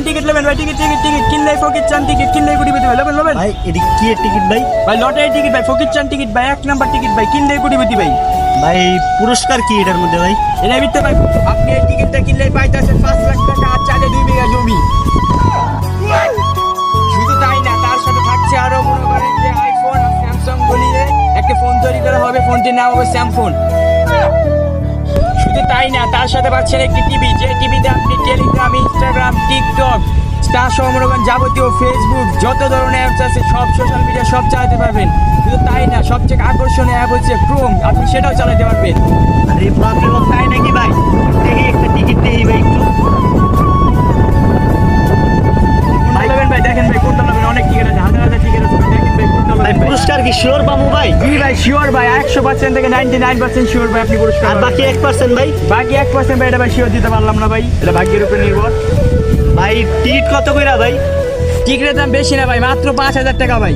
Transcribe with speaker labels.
Speaker 1: Ticket নেবেন ভাই, ticket ticket ticket কিনলে ফকির চান, টিকিট কিনলে কোটিপতি ভাই, নেবেন নেবেন
Speaker 2: ভাই এটি কি এর টিকিট ভাই?
Speaker 1: ভাই লটারি টিকিট ভাই, ফকির চান টিকিট ভাই, 1 নাম্বার টিকিট ভাই, কিনলে কোটিপতি ভাই।
Speaker 2: ভাই পুরস্কার কি এটার মধ্যে ভাই?
Speaker 1: এর ভিতরে ভাই আপনি এই টিকিটটা কিনলে পাইতেছেন 5 লাখ টাকা আর চাইলে 2 বিঘা জমি। শুধু তাই না, তার সাথে থাকছে আরো মনে করেন যে আইফোন আর স্যামসাং বলিয়ে একটা ফোন তৈরি করা হবে, ফোনটির নাম হবে স্যামফোন। শুধু তাই না, তার সাথে পাচ্ছেন একটি টিভি, যে টিভিতে আপনি টেলিগ্রাম, ইনস্টাগ্রাম, টিকটক, তার সহ মনে করেন যাবতীয় ফেসবুক যত ধরনের অ্যাপস আছে সব সোশ্যাল মিডিয়া সব চালাতে পারবেন। শুধু তাই না, সবচেয়ে আকর্ষণীয় অ্যাপ হচ্ছে ক্রোম, আপনি সেটাও চালাতে পারবেন।
Speaker 2: আরে বাপরে বাপ, তাই নাকি ভাই? দেখি একটা টিকিট দেখি ভাই একটু।
Speaker 1: ভাই নেবেন ভাই, দেখেন ভাই কোনটা নেবেন, অনেক টিকিট আছে, হাজার হাজার টিকিট আছে, দেখেন ভাই কোনটা
Speaker 2: ভাই
Speaker 1: নেবেন ভাই।
Speaker 2: পুরস্কার কি শিওর পাবো ভাই?
Speaker 1: জি ভাই শিওর ভাই, 100% থেকে 99% শিওর ভাই আপনি পুরস্কার
Speaker 2: আর
Speaker 1: পাবেন।
Speaker 2: বাকি 1% ভাই?
Speaker 1: বাকি 1% ভাই এটা ভাই শিওর দিতে পারলাম না ভাই, এটা ভাগ্যের উপর নির্ভর।
Speaker 2: ভাই টিকিট কত কইরা ভাই?
Speaker 1: টিকিটের দাম বেশি না ভাই, মাত্র 5,000 টাকা ভাই।